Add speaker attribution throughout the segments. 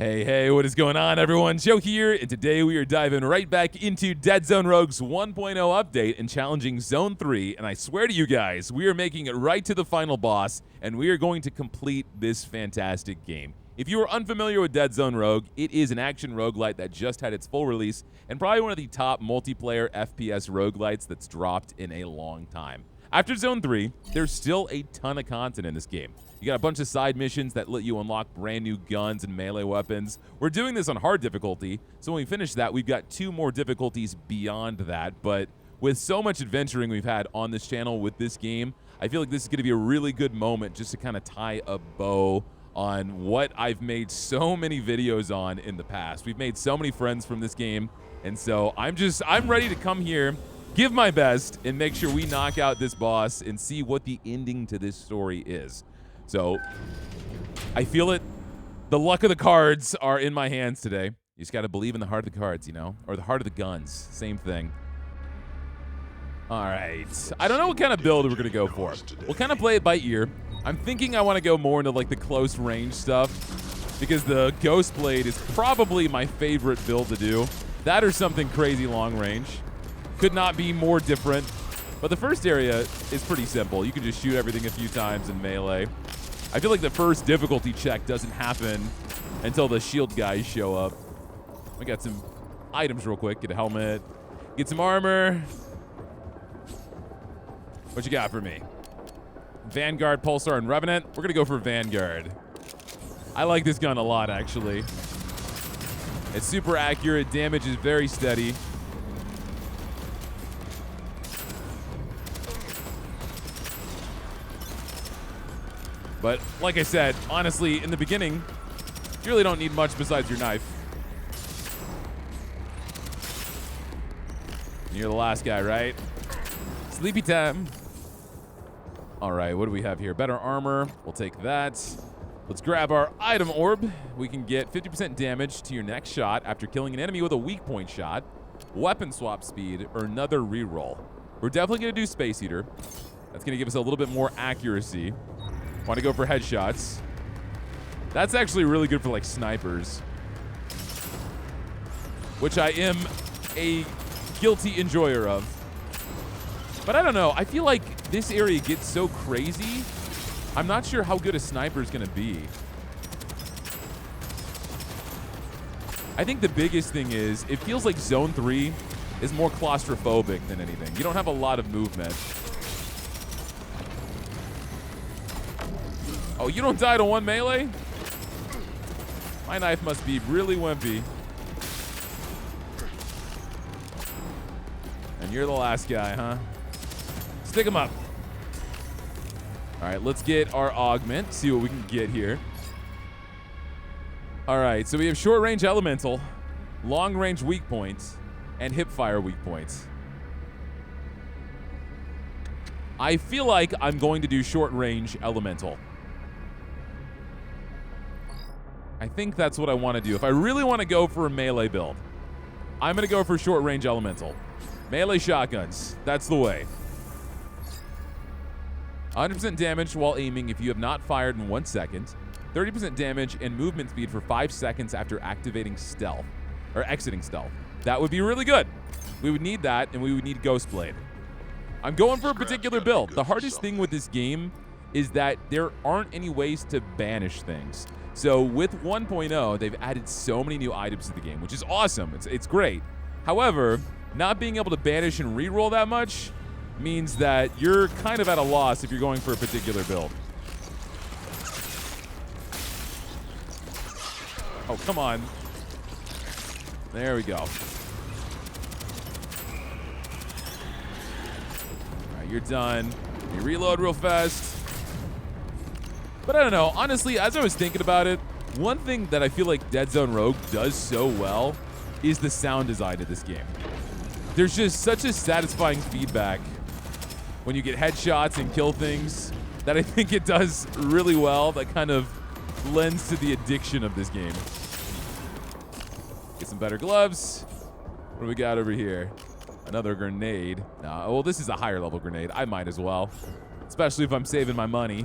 Speaker 1: Hey, what is going on, everyone? Joe here, and today we are diving right back into Deadzone Rogue's 1.0 update and challenging Zone 3, and I swear to you guys, we are making it right to the final boss, and we are going to complete this fantastic game. If you are unfamiliar with Deadzone Rogue, it is an action roguelite that just had its full release, and probably one of the top multiplayer FPS roguelites that's dropped in a long time. After Zone 3, there's still a ton of content in this game. You got a bunch of side missions that let you unlock brand new guns and melee weapons. We're doing this on hard difficulty, so when we finish that, we've got 2 more difficulties beyond that. But with so much adventuring we've had on this channel with this game, I feel like this is going to be a really good moment just to kind of tie a bow on what I've made so many videos on in the past. We've made so many friends from this game, and so I'm ready to come here, give my best, and make sure we knock out this boss and see what the ending to this story is. So, I feel it. The luck of the cards are in my hands today. You just got to believe in the heart of the cards, you know? Or the heart of the guns. Same thing. All right. I don't know what kind of build we're going to go for. We'll kind of play it by ear. I'm thinking I want to go more into like the close range stuff because the Ghost Blade is probably my favorite build to do. That or something crazy long range. Could not be more different. But the first area is pretty simple. You can just shoot everything a few times in melee. I feel like the first difficulty check doesn't happen until the shield guys show up. We got some items real quick. Get a helmet. Get some armor. What you got for me? Vanguard, Pulsar, and Revenant. We're going to go for Vanguard. I like this gun a lot, actually. It's super accurate. Damage is very steady. But like I said, honestly, in the beginning, you really don't need much besides your knife. And you're the last guy, right? Sleepy time. All right, what do we have here? Better armor. We'll take that. Let's grab our item orb. We can get 50% damage to your next shot after killing an enemy with a weak point shot, weapon swap speed, or another reroll. We're definitely going to do Space Eater. That's going to give us a little bit more accuracy. Want to go for headshots. That's actually really good for like snipers, which I am a guilty enjoyer of. But I don't know. I feel like this area gets so crazy. I'm not sure how good a sniper is going to be. I think the biggest thing is it feels like Zone 3 is more claustrophobic than anything. You don't have a lot of movement. Oh, you don't die to one melee? My knife must be really wimpy. And you're the last guy, huh? Stick him up. All right, let's get our augment, see what we can get here. All right, so we have short range elemental, long range weak points, and hip fire weak points. I feel like I'm going to do short range elemental. I think that's what I want to do. If I really want to go for a melee build, I'm going to go for short range elemental. Melee shotguns. That's the way. 100% damage while aiming if you have not fired in 1 second. 30% damage and movement speed for 5 seconds after activating stealth or exiting stealth. That would be really good. We would need that, and we would need Ghost Blade. I'm going for a particular build. The hardest thing with this game is that there aren't any ways to banish things. So with 1.0, they've added so many new items to the game, which is awesome. It's great. However, not being able to banish and reroll that much means that you're kind of at a loss if you're going for a particular build. Oh, come on. There we go. All right, you're done. You reload real fast. But I don't know. Honestly, as I was thinking about it, one thing that I feel like Deadzone Rogue does so well is the sound design of this game. There's just such a satisfying feedback when you get headshots and kill things that I think it does really well. That kind of lends to the addiction of this game. Get some better gloves. What do we got over here? Another grenade. Well, this is a higher level grenade. I might as well, especially if I'm saving my money.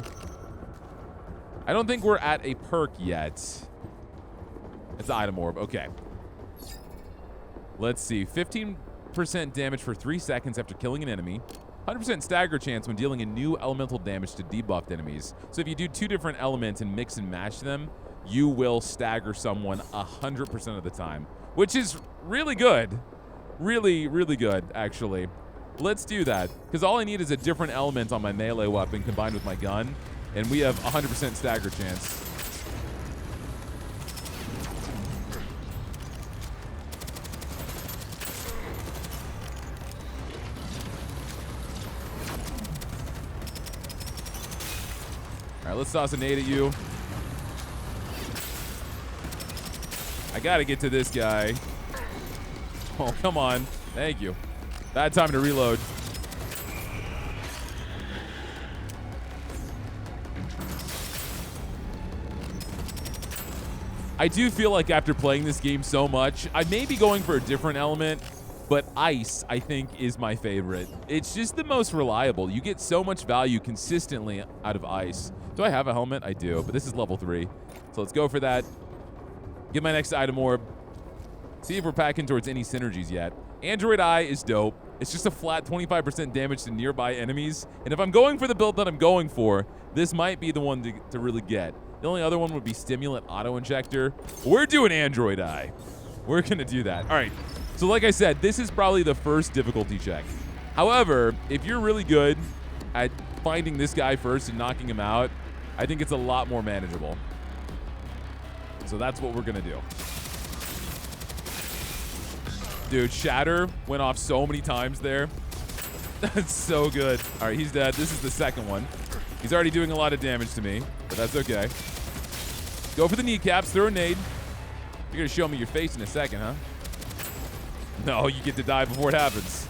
Speaker 1: I don't think we're at a perk yet. It's the item orb. Okay. Let's see. 15% damage for 3 seconds after killing an enemy. 100% stagger chance when dealing a new elemental damage to debuffed enemies. So if you do 2 different elements and mix and match them, you will stagger someone 100% of the time, which is really good. Really, really good, actually. Let's do that, because all I need is a different element on my melee weapon combined with my gun, and we have 100% stagger chance. All right, let's toss a nade at you. I gotta get to this guy. Oh, come on. Thank you. Bad time to reload. I do feel like after playing this game so much, I may be going for a different element, but ice, I think, is my favorite. It's just the most reliable. You get so much value consistently out of ice. Do I have a helmet? I do, but this is level 3. So let's go for that. Get my next item orb. See if we're packing towards any synergies yet. Android Eye is dope. It's just a flat 25% damage to nearby enemies. And if I'm going for the build that I'm going for, this might be the one to really get. The only other one would be Stimulant Auto Injector. We're doing Android Eye. We're going to do that. All right. So like I said, this is probably the first difficulty check. However, if you're really good at finding this guy first and knocking him out, I think it's a lot more manageable. So that's what we're going to do. Dude, Shatter went off so many times there. That's so good. All right, he's dead. This is the second one. He's already doing a lot of damage to me, but that's okay. Go for the kneecaps. Throw a nade. You're going to show me your face in a second, huh? No, you get to die before it happens.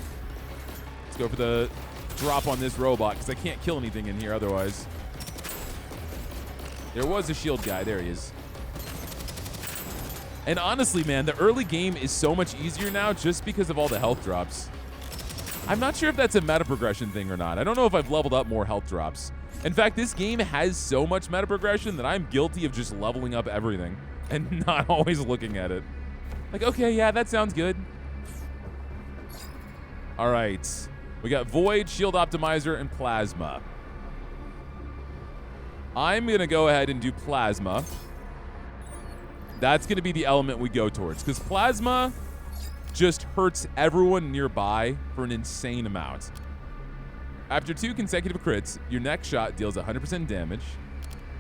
Speaker 1: Let's go for the drop on this robot, because I can't kill anything in here otherwise. There was a shield guy. There he is. And honestly, man, the early game is so much easier now just because of all the health drops. I'm not sure if that's a meta progression thing or not. I don't know if I've leveled up more health drops. In fact, this game has so much meta progression that I'm guilty of just leveling up everything and not always looking at it. Like, okay, yeah, that sounds good. All right. We got Void, Shield Optimizer, and Plasma. I'm going to go ahead and do Plasma. That's going to be the element we go towards, because Plasma just hurts everyone nearby for an insane amount. After 2 consecutive crits, your next shot deals 100% damage,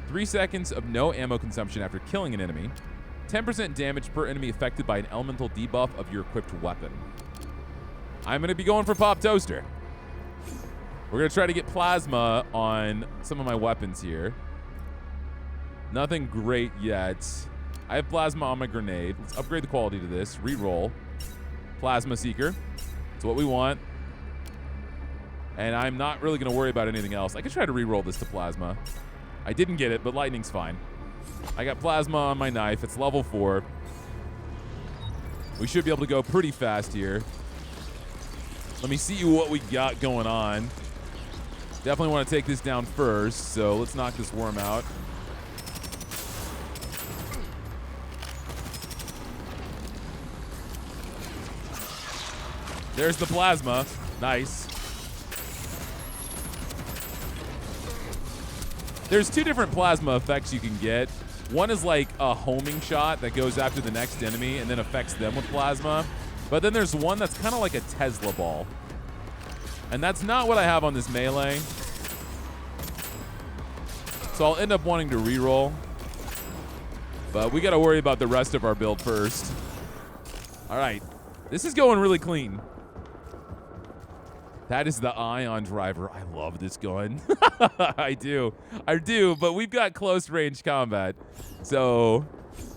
Speaker 1: 3 seconds of no ammo consumption after killing an enemy, 10% damage per enemy affected by an elemental debuff of your equipped weapon. I'm going to be going for Pop Toaster. We're going to try to get Plasma on some of my weapons here. Nothing great yet. I have Plasma on my grenade. Let's upgrade the quality to this. Reroll. Plasma Seeker. That's what we want. And I'm not really going to worry about anything else. I could try to reroll this to Plasma. I didn't get it, but Lightning's fine. I got Plasma on my knife. It's level 4. We should be able to go pretty fast here. Let me see what we got going on. Definitely want to take this down first, so let's knock this worm out. There's the Plasma. Nice. There's 2 different Plasma effects you can get. One is like a homing shot that goes after the next enemy and then affects them with Plasma. But then there's one that's kind of like a Tesla ball. And that's not what I have on this melee. So I'll end up wanting to reroll. But we got to worry about the rest of our build first. All right. This is going really clean. That is the Ion Driver. I love this gun. I do, but we've got close range combat, so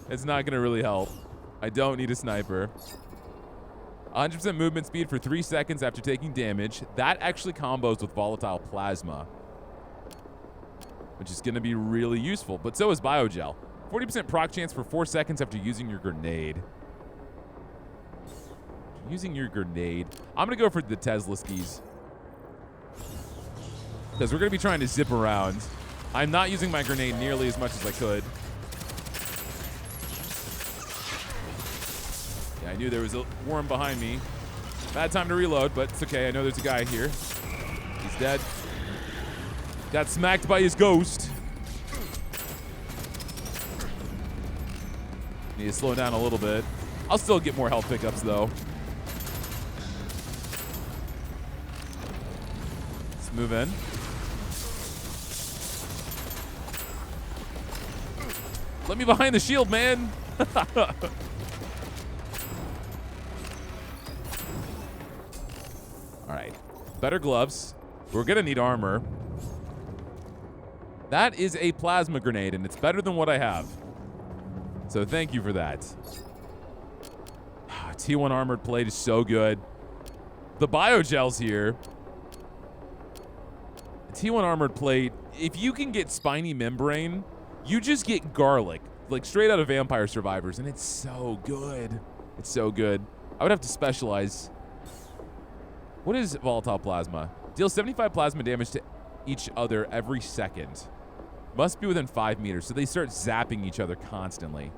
Speaker 1: it's not going to really help. I don't need a sniper. 100% movement speed for 3 seconds after taking damage. That actually combos with Volatile Plasma, which is going to be really useful, but so is Biogel. 40% proc chance for 4 seconds after using your grenade. Using your grenade. I'm going to go for the Tesla skis, because we're going to be trying to zip around. I'm not using my grenade nearly as much as I could. I knew there was a worm behind me. Bad time to reload, but it's okay. I know there's a guy here. He's dead. Got smacked by his ghost. Need to slow down a little bit. I'll still get more health pickups, though. Let's move in. Let me behind the shield, man. All right. Better gloves. We're going to need armor. That is a plasma grenade, and it's better than what I have. So thank you for that. T1 armored plate is so good. The biogel's here. T1 armored plate, if you can get spiny membrane, you just get garlic, like straight out of Vampire Survivors, and it's so good. It's so good. I would have to specialize. What is volatile plasma? Deals 75 plasma damage to each other every second. Must be within 5 meters, so they start zapping each other constantly.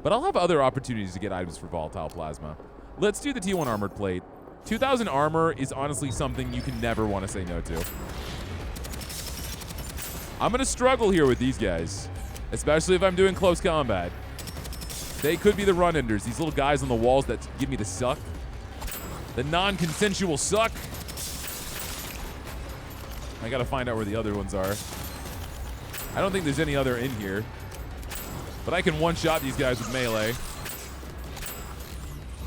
Speaker 1: But I'll have other opportunities to get items for volatile plasma. Let's do the T1 armored plate. 2,000 armor is honestly something you can never want to say no to. I'm going to struggle here with these guys, especially if I'm doing close combat. They could be the run-enders, these little guys on the walls that give me the suck. The non-consensual suck. I got to find out where the other ones are. I don't think there's any other in here. But I can one-shot these guys with melee.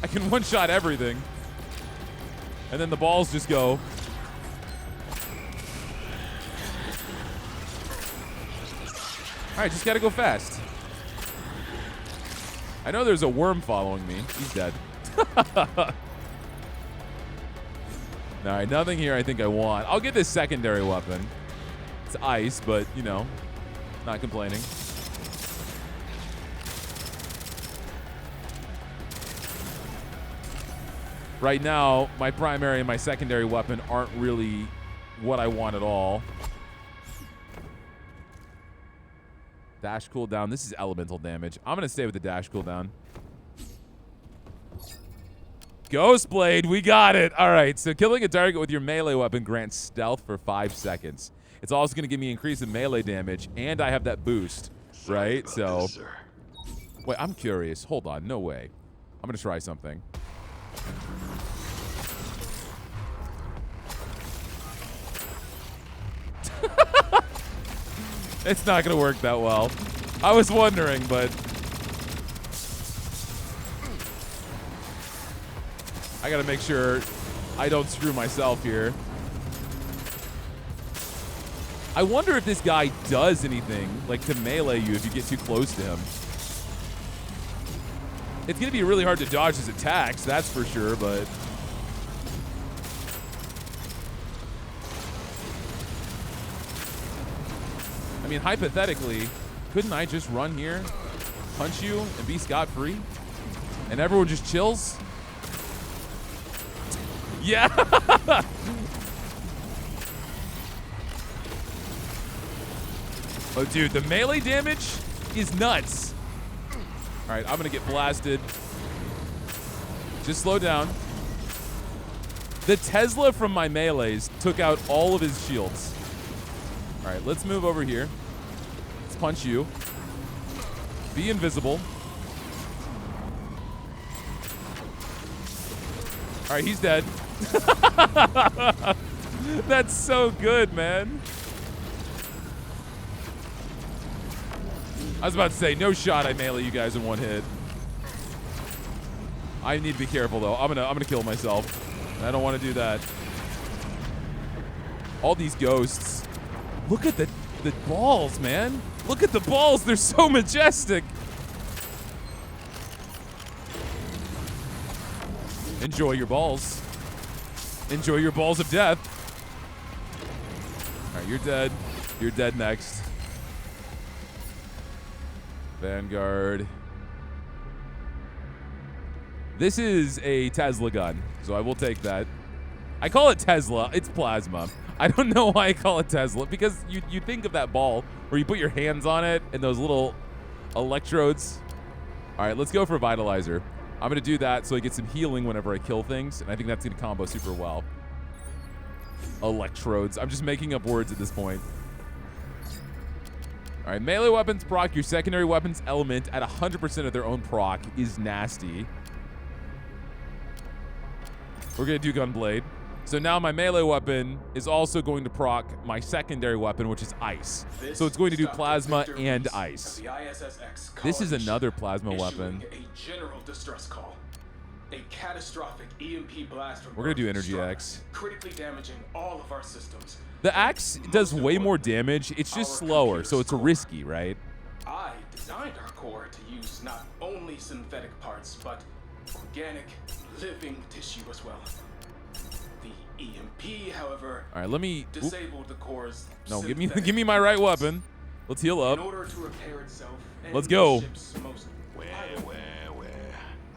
Speaker 1: I can one-shot everything. And then the balls just go. All right, just got to go fast. I know there's a worm following me. He's dead. All right, nothing here I think I want. I'll get this secondary weapon. It's ice, but, you know, not complaining. Right now, my primary and my secondary weapon aren't really what I want at all. Dash cooldown. This is elemental damage. I'm going to stay with the dash cooldown. Ghost Blade. We got it. All right. So killing a target with your melee weapon grants stealth for 5 seconds. It's also going to give me increase in melee damage, and I have that boost, right? So, wait, I'm curious. Hold on. No way. I'm going to try something. It's not going to work that well. I was wondering, but I got to make sure I don't screw myself here. I wonder if this guy does anything, like to melee you if you get too close to him. It's going to be really hard to dodge his attacks, that's for sure, but I mean, hypothetically, couldn't I just run here, punch you, and be scot-free? And everyone just chills? Yeah! Oh, dude, the melee damage is nuts. All right, I'm going to get blasted. Just slow down. The Tesla from my melees took out all of his shields. All right, let's move over here. Let's punch you. Be invisible. All right, he's dead. That's so good, man. I was about to say, no shot I melee you guys in one hit. I need to be careful, though. I'm gonna kill myself. I don't want to do that. All these ghosts. Look at the balls, man. Look at the balls. They're so majestic. Enjoy your balls. Enjoy your balls of death. All right, you're dead. You're dead next. Vanguard. This is a Tesla gun, so I will take that. I call it Tesla. It's plasma. I don't know why I call it Tesla, because you think of that ball where you put your hands on it and those little electrodes. All right, let's go for Vitalizer. I'm going to do that so I get some healing whenever I kill things, and I think that's going to combo super well. Electrodes. I'm just making up words at this point. All right, melee weapons proc your secondary weapons element at 100% of their own proc is nasty. We're going to do Gunblade. So now my melee weapon is also going to proc my secondary weapon, which is ice. So it's going to do plasma and ice. This is another plasma weapon.
Speaker 2: A general distress call. A catastrophic EMP blast from
Speaker 1: We're going to do Energy X.
Speaker 2: Critically damaging all of our systems.
Speaker 1: The axe does way more damage. It's just slower, so it's risky, right?
Speaker 2: I designed our core to use not only synthetic parts, but organic, living tissue as well. The EMP, however,
Speaker 1: all right, let me
Speaker 2: disabled the core's
Speaker 1: no, give me my right weapon. Let's heal up.
Speaker 2: in order to repair itself.
Speaker 1: Let's go.
Speaker 3: Where?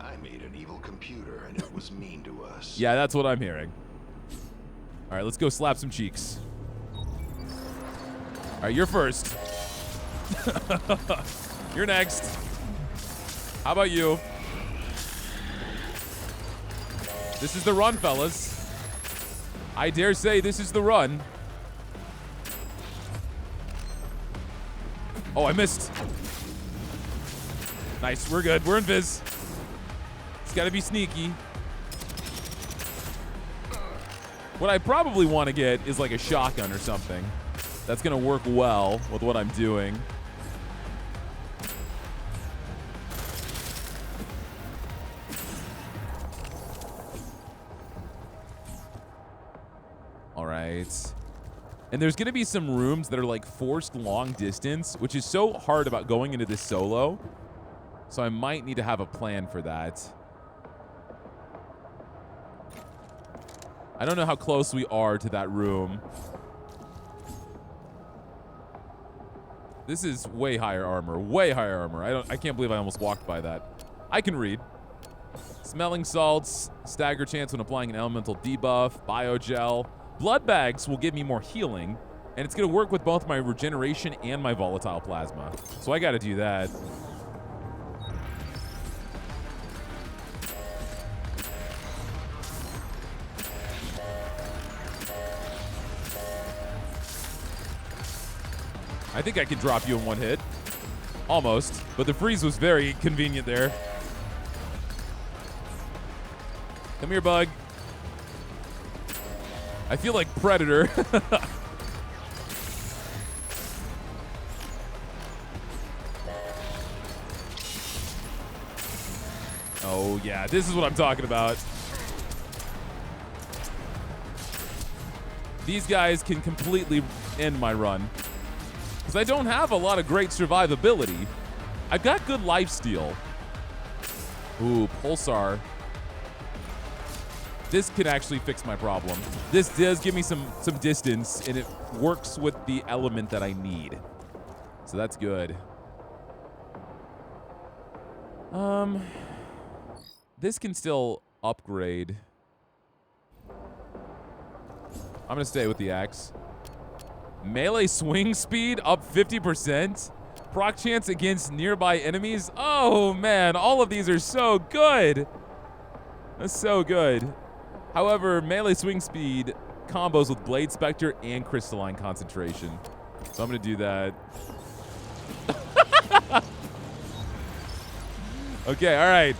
Speaker 3: I made an evil computer and it was mean to us.
Speaker 1: Yeah, that's what I'm hearing. All right, let's go slap some cheeks. All right, you're first. You're next. How about you? This is the run, fellas. I dare say this is the run. Oh, I missed. Nice, we're good. We're in Viz. It's got to be sneaky. What I probably want to get is like a shotgun or something. That's going to work well with what I'm doing. All right. And there's going to be some rooms that are like forced long distance, which is so hard about going into this solo. So I might need to have a plan for that. I don't know how close we are to that room. This is way higher armor. Way higher armor. I can't believe I almost walked by that. I can read. Smelling salts, stagger chance when applying an elemental debuff, biogel. Blood bags will give me more healing, and it's going to work with both my regeneration and my volatile plasma. So I got to do that. I think I can drop you in one hit. Almost. But the freeze was very convenient there. Come here, bug. I feel like Predator. Oh, yeah. This is what I'm talking about. These guys can completely end my run. Because I don't have a lot of great survivability. I've got good lifesteal. Ooh, Pulsar. This could actually fix my problem. This does give me some distance, and it works with the element that I need. So that's good. This can still upgrade. I'm going to stay with the axe. Melee swing speed up 50%. Proc chance against nearby enemies. Oh, man. All of these are so good. That's so good. However, melee swing speed combos with Blade Spectre and Crystalline Concentration. So I'm going to do that. Okay, all right.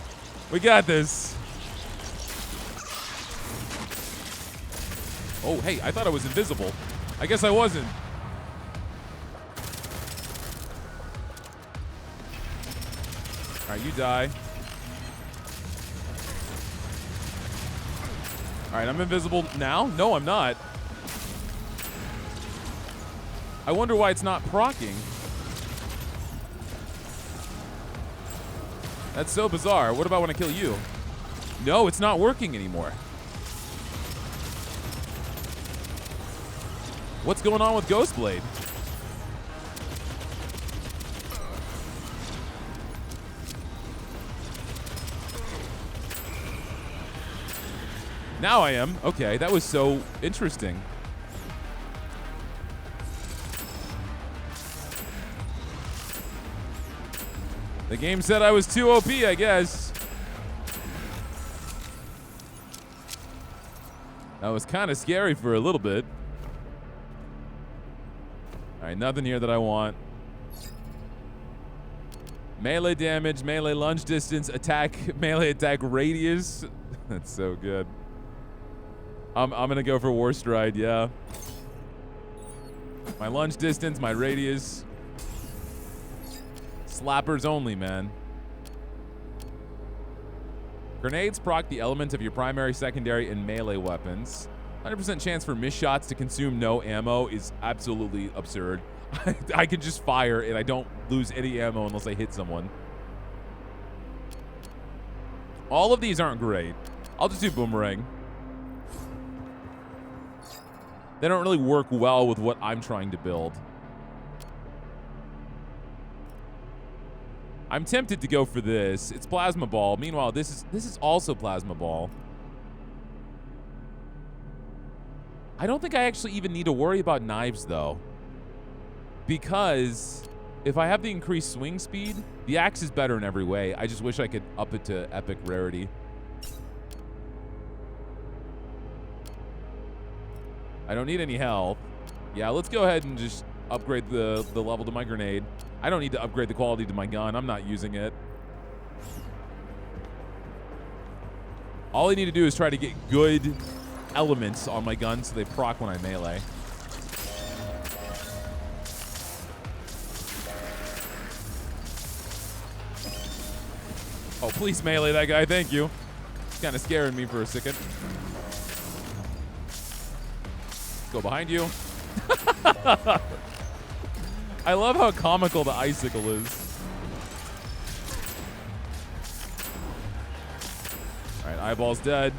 Speaker 1: We got this. Oh, hey, I thought I was invisible. I guess I wasn't. All right, you die. All right, I'm invisible now? No, I'm not. I wonder why it's not proccing. That's so bizarre. What about when I kill you? No, it's not working anymore. What's going on with Ghostblade? Now I am. Okay, that was so interesting. The game said I was too OP, I guess. That was kind of scary for a little bit. All right, nothing here that I want. Melee damage, melee lunge distance, attack, melee attack radius. That's so good. I'm gonna go for War Stride, yeah. My lunge distance, my radius. Slappers only, man. Grenades proc the elements of your primary, secondary, and melee weapons. 100% chance for missed shots to consume no ammo is absolutely absurd. I can just fire and I don't lose any ammo unless I hit someone. All of these aren't great. I'll just do Boomerang. They don't really work well with what I'm trying to build. I'm tempted to go for this. It's Plasma Ball. Meanwhile, this is also Plasma Ball. I don't think I actually even need to worry about knives, though. Because if I have the increased swing speed, the axe is better in every way. I just wish I could up it to epic rarity. I don't need any health. Yeah, let's go ahead and just upgrade the level to my grenade. I don't need to upgrade the quality to my gun. I'm not using it. All I need to do is try to get good elements on my gun so they proc when I melee. Oh, please melee that guy. Thank you. It's kind of scaring me for a second. Go behind you. I love how comical the icicle is. All right, eyeball's dead.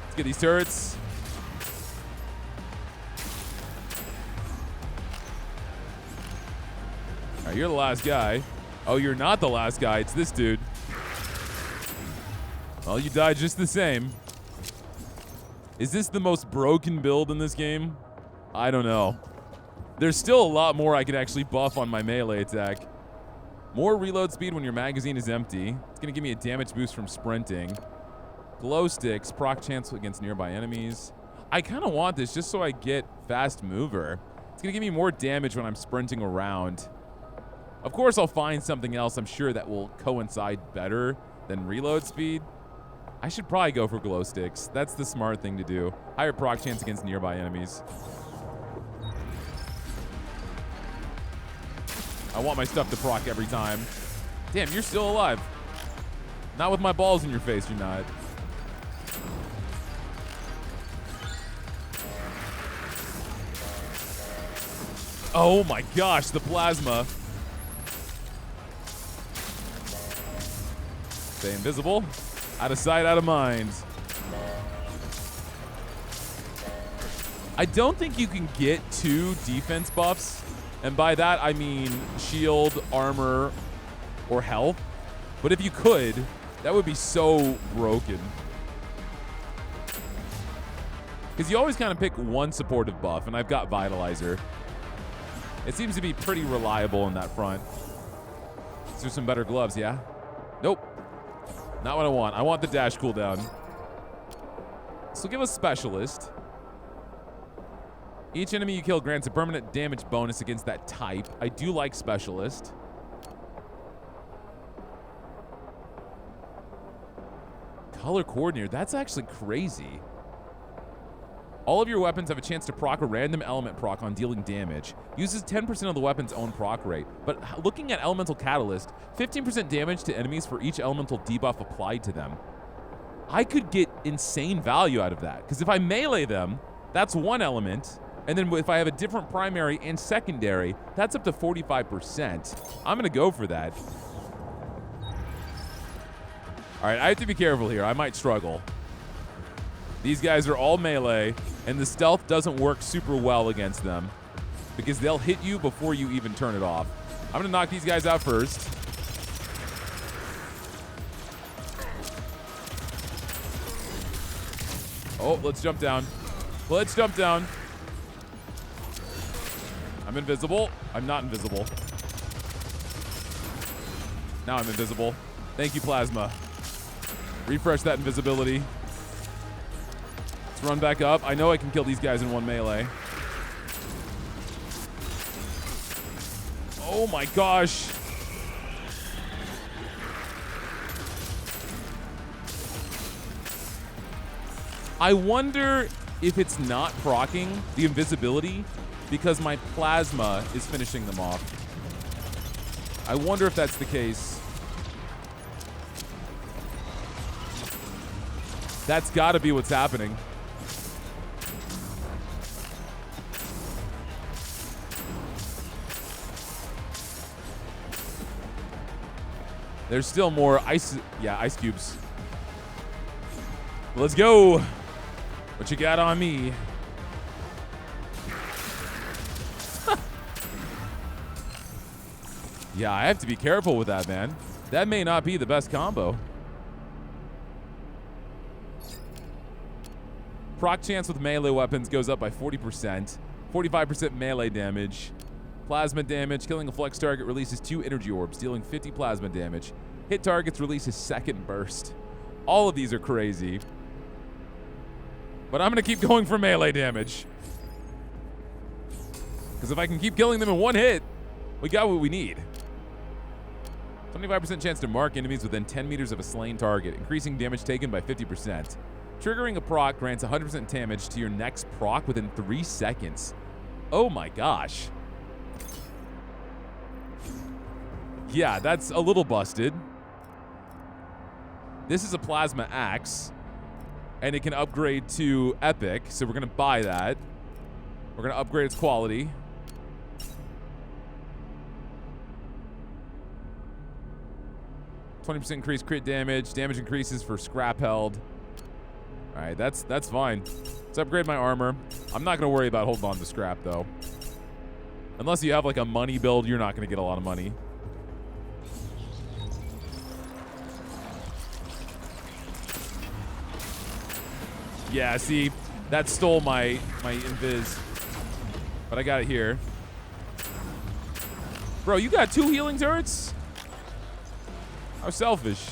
Speaker 1: Let's get these turrets. All right, you're the last guy. Oh, you're not the last guy. It's this dude. Well, you died just the same. Is this the most broken build in this game? I don't know. There's still a lot more I could actually buff on my melee attack. More reload speed when your magazine is empty. It's going to give me a damage boost from sprinting. Glow sticks, proc chance against nearby enemies. I kind of want this just so I get fast mover. It's going to give me more damage when I'm sprinting around. Of course, I'll find something else I'm sure that will coincide better than reload speed. I should probably go for glow sticks. That's the smart thing to do. Higher proc chance against nearby enemies. I want my stuff to proc every time. Damn, you're still alive. Not with my balls in your face, you're not. Oh my gosh, the plasma. Stay invisible. Out of sight, out of mind. I don't think you can get 2 defense buffs. And by that, I mean shield, armor, or health. But if you could, that would be so broken. Because you always kind of pick one supportive buff, and I've got Vitalizer. It seems to be pretty reliable in that front. Is there some better gloves, yeah? Nope. Not what I want. I want the dash cooldown. So give us Specialist. Each enemy you kill grants a permanent damage bonus against that type. I do like Specialist. Color Coordinator. That's actually crazy. All of your weapons have a chance to proc a random element proc on dealing damage. Uses 10% of the weapon's own proc rate. But looking at Elemental Catalyst, 15% damage to enemies for each elemental debuff applied to them. I could get insane value out of that. Because if I melee them, that's one element. And then if I have a different primary and secondary, that's up to 45%. I'm going to go for that. All right, I have to be careful here. I might struggle. These guys are all melee, and the stealth doesn't work super well against them because they'll hit you before you even turn it off. I'm going to knock these guys out first. Oh, let's jump down. Let's jump down. I'm invisible. I'm not invisible. Now I'm invisible. Thank you, Plasma. Refresh that invisibility. Let's run back up. I know I can kill these guys in one melee. Oh my gosh. I wonder if it's not proccing the invisibility because my plasma is finishing them off. I wonder if that's the case. That's got to be what's happening. There's still more ice cubes. Let's go. What you got on me? Yeah, I have to be careful with that, man. That may not be the best combo. Proc chance with melee weapons goes up by 40%. 45% melee damage. Plasma damage. Killing a flex target releases 2 energy orbs, dealing 50 plasma damage. Hit targets releases second burst. All of these are crazy. But I'm going to keep going for melee damage. Because if I can keep killing them in one hit, we got what we need. 25% chance to mark enemies within 10 meters of a slain target, increasing damage taken by 50%. Triggering a proc grants 100% damage to your next proc within 3 seconds. Oh my gosh. Yeah, that's a little busted. This is a plasma axe, and it can upgrade to epic, so we're gonna buy that. We're gonna upgrade its quality. %20 increased crit damage. Damage increases for scrap held. All right, that's fine. Let's upgrade my armor. I'm not gonna worry about holding on to scrap though. Unless you have like a money build, you're not gonna get a lot of money. Yeah, see, that stole my invis, but I got it here. Bro, you got 2 healing turrets? How selfish.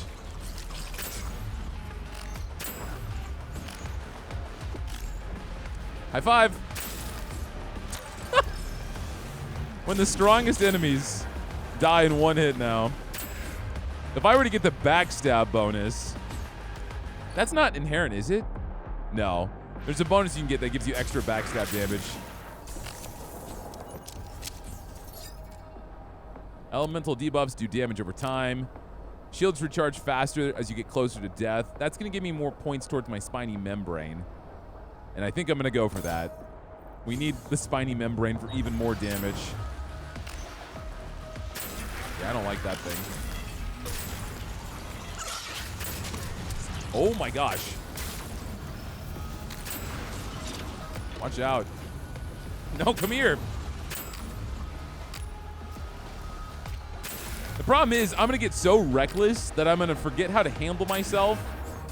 Speaker 1: High five. When the strongest enemies die in one hit now. If I were to get the backstab bonus, that's not inherent, is it? No. There's a bonus you can get that gives you extra backstab damage. Elemental debuffs do damage over time. Shields recharge faster as you get closer to death. That's going to give me more points towards my spiny membrane. And I think I'm going to go for that. We need the spiny membrane for even more damage. Yeah, I don't like that thing. Oh my gosh. Watch out. No, come here. The problem is I'm going to get so reckless that I'm going to forget how to handle myself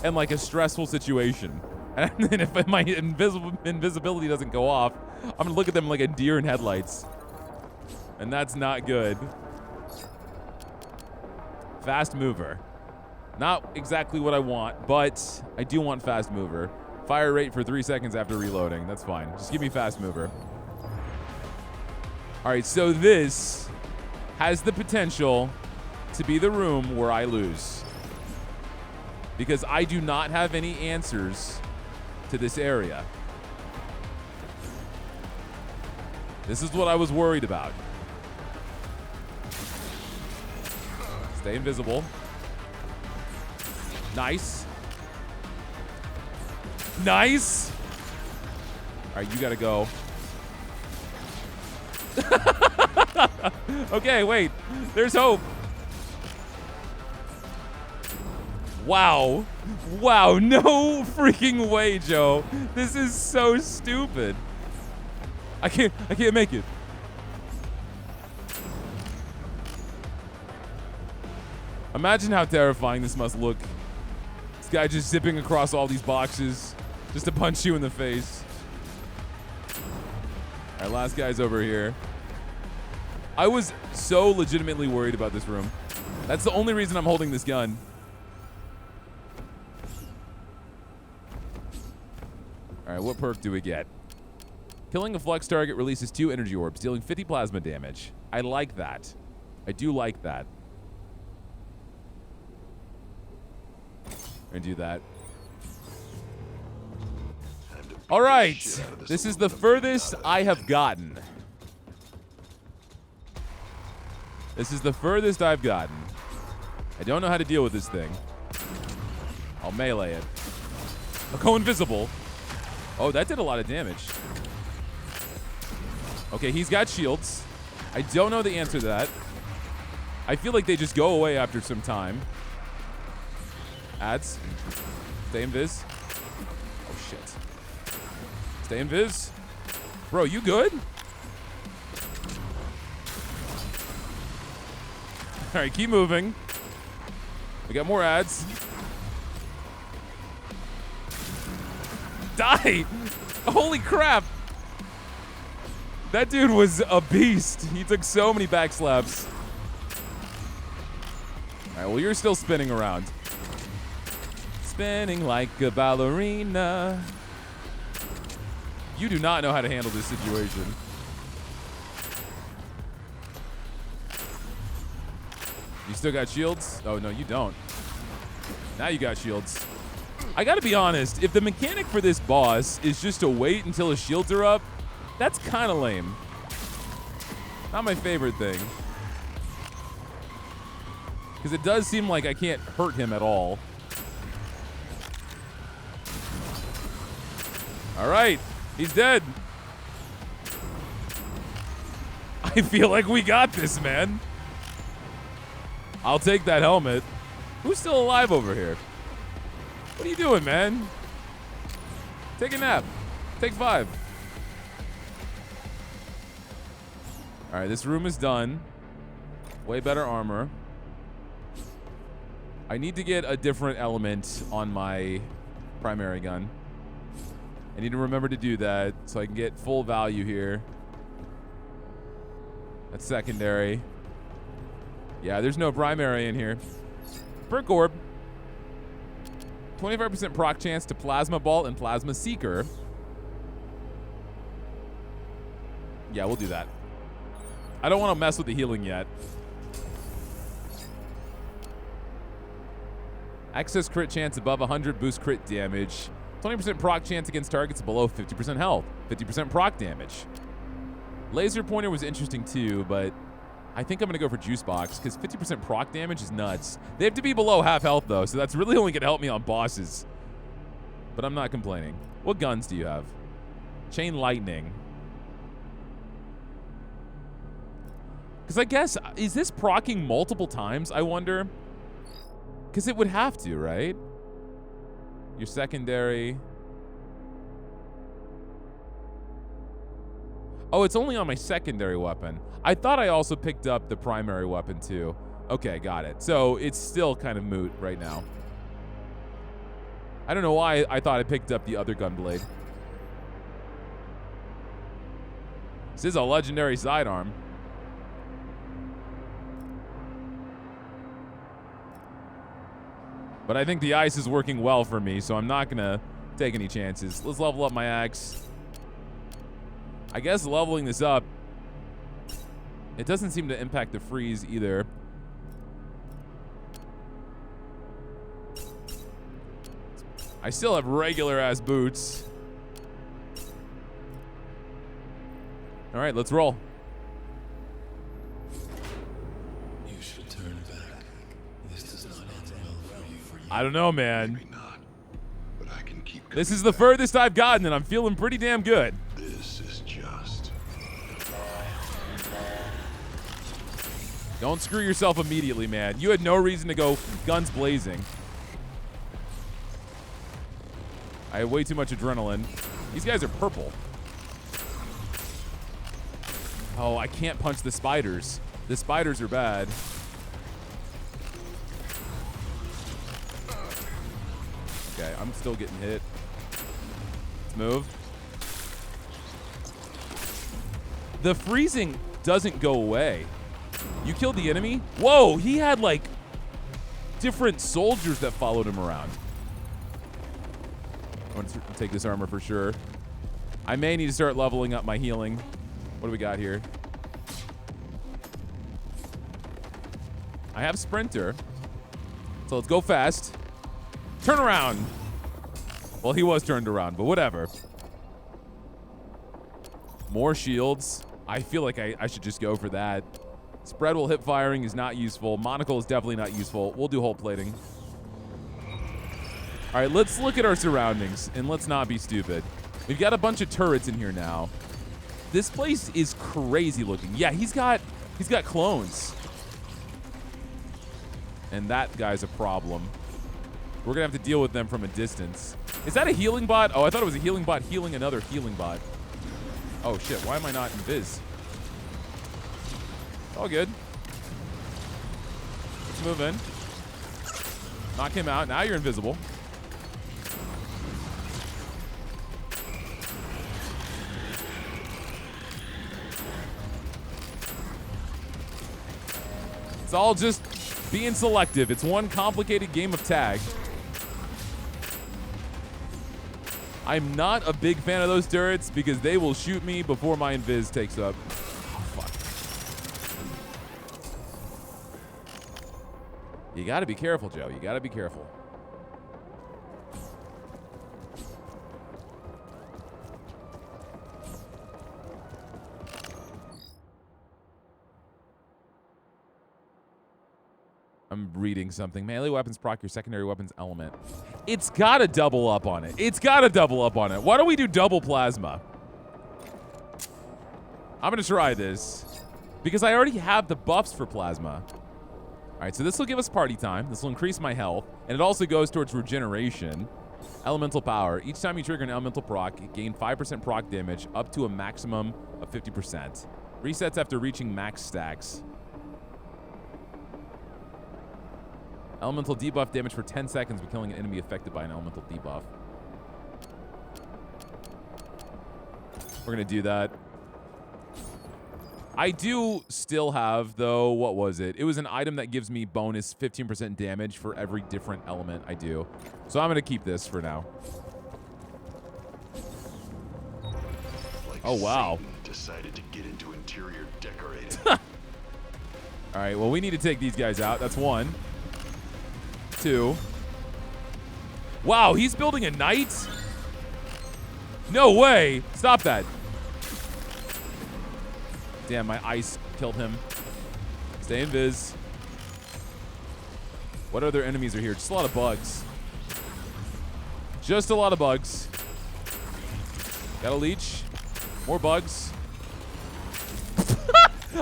Speaker 1: in like a stressful situation. And then if my invisibility doesn't go off, I'm going to look at them like a deer in headlights. And that's not good. Fast mover. Not exactly what I want, but I do want fast mover. Fire rate for 3 seconds after reloading. That's fine. Just give me fast mover. All right, so this has the potential to be the room where I lose. Because I do not have any answers to this area. This is what I was worried about. Stay invisible. Nice. Nice. All right, you gotta go. Okay, wait. There's hope. Wow. Wow, no freaking way, Joe. This is so stupid. I can't make it. Imagine how terrifying this must look. This guy just zipping across all these boxes just to punch you in the face. All right, last guy's over here. I was so legitimately worried about this room. That's the only reason I'm holding this gun. All right, what perk do we get? Killing a flux target releases 2 energy orbs, dealing 50 plasma damage. I like that. I do like that. I'm gonna do that. All right, this is the furthest I have gotten. This is the furthest I've gotten. I don't know how to deal with this thing. I'll melee it. I'll go invisible. Oh, that did a lot of damage. Okay, he's got shields. I don't know the answer to that. I feel like they just go away after some time. Ads. Stay invis. Oh, shit. Stay invis. Bro, you good? All right, keep moving. We got more ads. Die! Holy crap! That dude was a beast. He took so many backslaps. All right, well, you're still spinning around. Spinning like a ballerina. You do not know how to handle this situation. You still got shields? Oh, no, you don't. Now you got shields. I gotta be honest, if the mechanic for this boss is just to wait until his shields are up, that's kind of lame. Not my favorite thing. Because it does seem like I can't hurt him at all. All right, he's dead. I feel like we got this, man. I'll take that helmet. Who's still alive over here? What are you doing, man? Take a nap. Take 5. All right, this room is done. Way better armor. I need to get a different element on my primary gun. I need to remember to do that so I can get full value here. That's secondary. Yeah, there's no primary in here. Perk orb. 25% proc chance to Plasma Ball and Plasma Seeker. Yeah, we'll do that. I don't want to mess with the healing yet. Access crit chance above 100, boost crit damage. 20% proc chance against targets below 50% health. 50% proc damage. Laser pointer was interesting too, but I think I'm going to go for Juice Box because 50% proc damage is nuts. They have to be below half health, though, so that's really only going to help me on bosses. But I'm not complaining. What guns do you have? Chain Lightning. Because I guess, is this proccing multiple times, I wonder? Because it would have to, right? Your secondary. Oh, it's only on my secondary weapon. I thought I also picked up the primary weapon too. Okay, got it. So it's still kind of moot right now. I don't know why I thought I picked up the other gunblade. This is a legendary sidearm. But I think the ice is working well for me, so I'm not gonna take any chances. Let's level up my axe. I guess leveling this up, it doesn't seem to impact the freeze either. I still have regular ass boots. All right, let's roll.
Speaker 4: You should turn back. This does not end well for you.
Speaker 1: I don't know, man.
Speaker 3: Maybe not, but I can keep
Speaker 1: This
Speaker 3: coming
Speaker 1: is the
Speaker 3: back.
Speaker 1: furthest I've gotten, and I'm feeling pretty damn good.
Speaker 3: This is just.
Speaker 1: Don't screw yourself immediately, man. You had no reason to go guns blazing. I have way too much adrenaline. These guys are purple. Oh, I can't punch the spiders. The spiders are bad. Okay, I'm still getting hit. Let's move. The freezing doesn't go away. You killed the enemy? Whoa, he had like different soldiers that followed him around. I want to take this armor for sure. I may need to start leveling up my healing. What do we got here? I have Sprinter. So let's go fast. Turn around. Well, he was turned around, but whatever. More shields. I feel like I should just go for that. Spread while hip firing is not useful. Monocle is definitely not useful. We'll do hull plating. All right, let's look at our surroundings, and let's not be stupid. We've got a bunch of turrets in here now. This place is crazy looking. Yeah, he's got clones. And that guy's a problem. We're going to have to deal with them from a distance. Is that a healing bot? Oh, I thought it was a healing bot healing another healing bot. Oh, shit. Why am I not invis? All good. Let's move in. Knock him out. Now you're invisible. It's all just being selective. It's one complicated game of tag. I'm not a big fan of those turrets because they will shoot me before my invis takes up. Oh, fuck. You gotta be careful, Joe. You gotta be careful. I'm reading something. Melee weapons proc your secondary weapons element. It's got to double up on it. It's got to double up on it. Why don't we do double plasma? I'm going to try this because I already have the buffs for plasma. All right, so this will give us party time. This will increase my health, and it also goes towards regeneration. Elemental power. Each time you trigger an elemental proc, gain 5% proc damage up to a maximum of 50%. Resets after reaching max stacks. Elemental debuff damage for 10 seconds when killing an enemy affected by an elemental debuff. We're going to do that. I do still have, though, what was it? It was an item that gives me bonus 15% damage for every different element I do. So I'm going to keep this for now.
Speaker 3: Like
Speaker 1: oh, wow.
Speaker 3: Satan decided to get into interior decorating.
Speaker 1: All right, well, we need to take these guys out. That's one. Two. Wow, he's building a knight? No way. Stop that. Damn, my ice killed him. Stay invis. What other enemies are here? Just a lot of bugs. Just a lot of bugs. Got a leech. More bugs.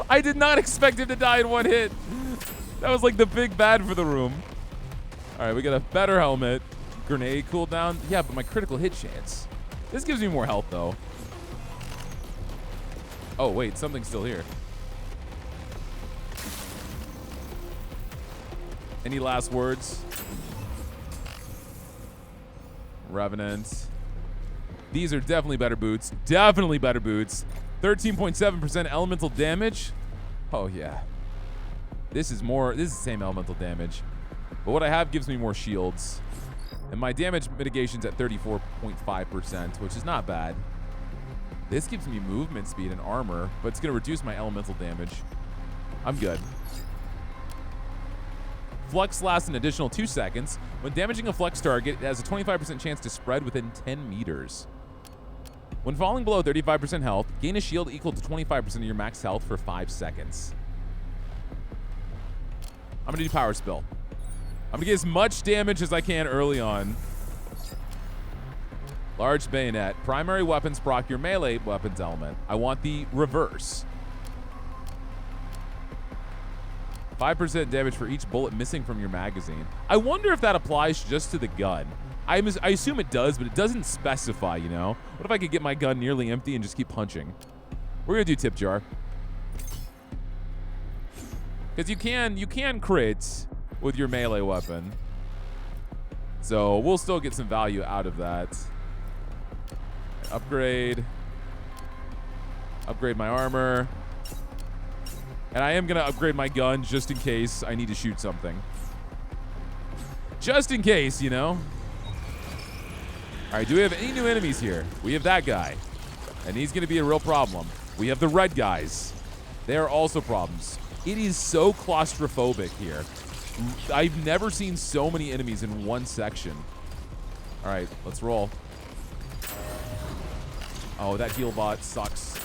Speaker 1: I did not expect him to die in one hit. That was like the big bad for the room. All right, we got a better helmet. Grenade cooldown. Yeah, but my critical hit chance. This gives me more health, though. Oh, wait, something's still here. Any last words? Revenant. These are definitely better boots. Definitely better boots. 13.7% elemental damage. Oh, yeah. This is the same elemental damage. But what I have gives me more shields. And my damage mitigation's at 34.5%, which is not bad. This gives me movement speed and armor, but it's going to reduce my elemental damage. I'm good. Flux lasts an additional 2 seconds. When damaging a Flux target, it has a 25% chance to spread within 10 meters. When falling below 35% health, gain a shield equal to 25% of your max health for 5 seconds. I'm going to do Power Spill. I'm going to get as much damage as I can early on. Large bayonet. Primary weapons proc your melee weapons element. I want the reverse. 5% damage for each bullet missing from your magazine. I wonder if that applies just to the gun. I assume it does, but it doesn't specify, you know? What if I could get my gun nearly empty and just keep punching? We're going to do Tip Jar. Because you can crit with your melee weapon. So we'll still get some value out of that. Upgrade. Upgrade my armor. And I am going to upgrade my gun just in case I need to shoot something. Just in case, you know? All right, do we have any new enemies here? We have that guy, and he's going to be a real problem. We have the red guys. They are also problems. It is so claustrophobic here. I've never seen so many enemies in one section. All right, let's roll. Oh, that heal bot sucks.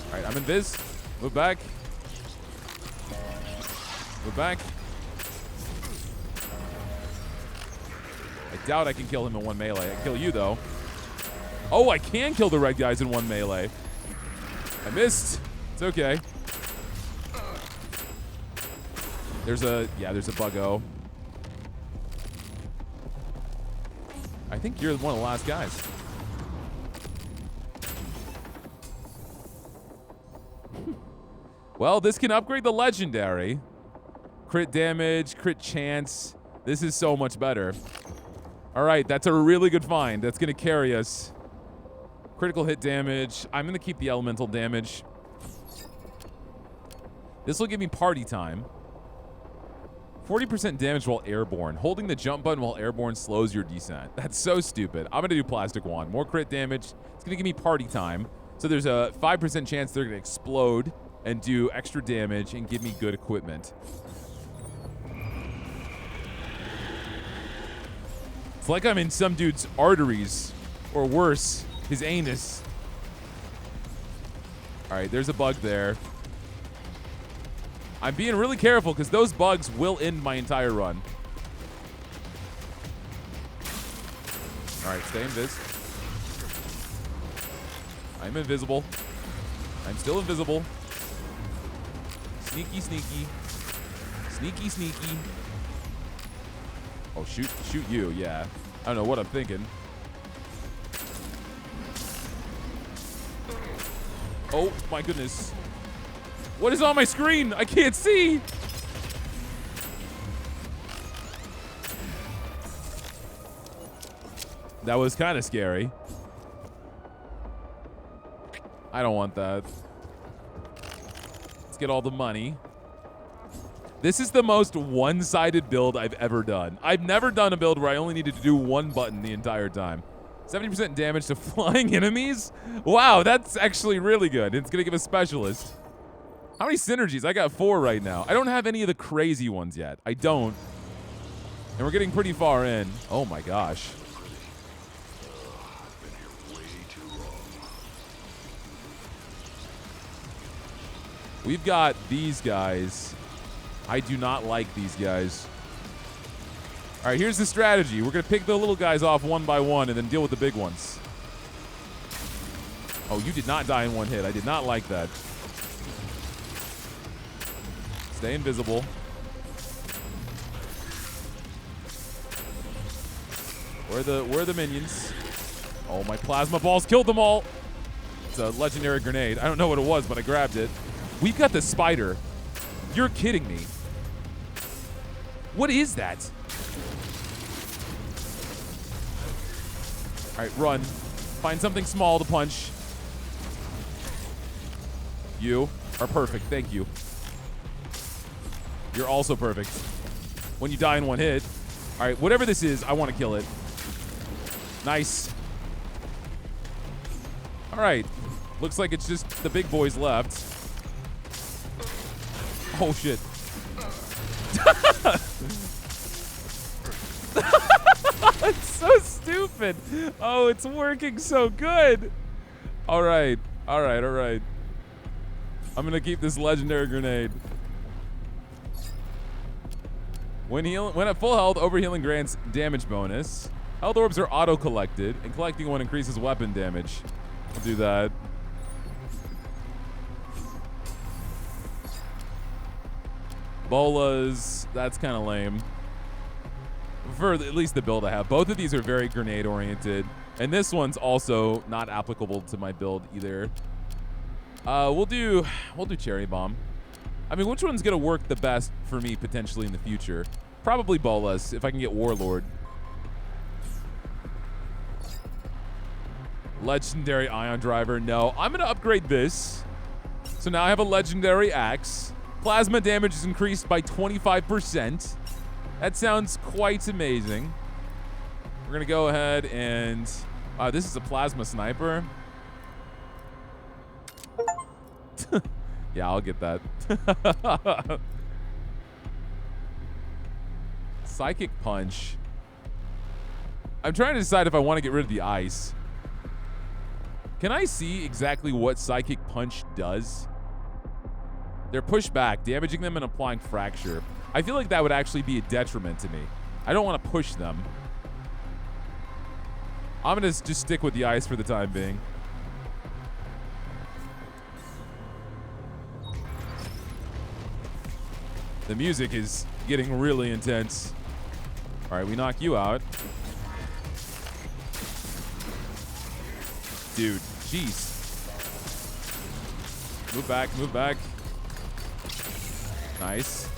Speaker 1: All right, I'm invis. Move back. Move back. I doubt I can kill him in one melee. I can kill you, though. Oh, I can kill the red guys in one melee. I missed. It's okay. There's a buggo. I think you're one of the last guys. Well, this can upgrade the legendary. Crit damage, crit chance. This is so much better. All right, that's a really good find. That's going to carry us. Critical hit damage. I'm going to keep the elemental damage. This will give me party time. 40% damage while airborne. Holding the jump button while airborne slows your descent. That's so stupid. I'm going to do plastic wand. More crit damage. It's going to give me party time. So there's a 5% chance they're going to explode and do extra damage and give me good equipment. It's like I'm in some dude's arteries, or worse, his anus. All right, there's a bug there. I'm being really careful because those bugs will end my entire run. All right, stay invis. I'm invisible. I'm still invisible. Sneaky, sneaky. Sneaky, sneaky. Oh, shoot you, yeah. I don't know what I'm thinking. Oh, my goodness. What is on my screen? I can't see. That was kind of scary. I don't want that. Let's get all the money. This is the most one-sided build I've ever done. I've never done a build where I only needed to do one button the entire time. 70% damage to flying enemies? Wow, that's actually really good. It's gonna give a specialist. How many synergies? I got 4 right now. I don't have any of the crazy ones yet. I don't. And we're getting pretty far in. Oh my gosh. We've got these guys. I do not like these guys. All right, here's the strategy. We're going to pick the little guys off one by one and then deal with the big ones. Oh, you did not die in one hit. I did not like that. Stay invisible. Where are the minions? Oh, my plasma balls killed them all. It's a legendary grenade. I don't know what it was, but I grabbed it. We've got the spider. You're kidding me. What is that? All right, run. Find something small to punch. You are perfect. Thank you. You're also perfect. When you die in one hit. All right, whatever this is, I want to kill it. Nice. All right. Looks like it's just the big boys left. Oh, shit. It's so stupid. Oh, it's working so good. All right. All right. All right. I'm going to keep this legendary grenade. When at full health, overhealing grants damage bonus. Health orbs are auto-collected, and collecting one increases weapon damage. I'll do that. Bolas, that's kind of lame. For at least the build I have. Both of these are very grenade-oriented, and this one's also not applicable to my build either. We'll do Cherry Bomb. I mean, which one's gonna work the best for me potentially in the future? Probably Bolas, if I can get Warlord. Legendary Ion Driver, no. I'm gonna upgrade this. So now I have a legendary axe. Plasma damage is increased by 25%. That sounds quite amazing. We're gonna go ahead and This is a plasma sniper. Yeah, I'll get that. Psychic punch. I'm trying to decide if I want to get rid of the ice. Can I see exactly what psychic punch does? They're pushed back, damaging them and applying fracture. I feel like that would actually be a detriment to me. I don't want to push them. I'm going to just stick with the ice for the time being. The music is getting really intense. All right, we knock you out. Dude, jeez. Move back, move back. Nice.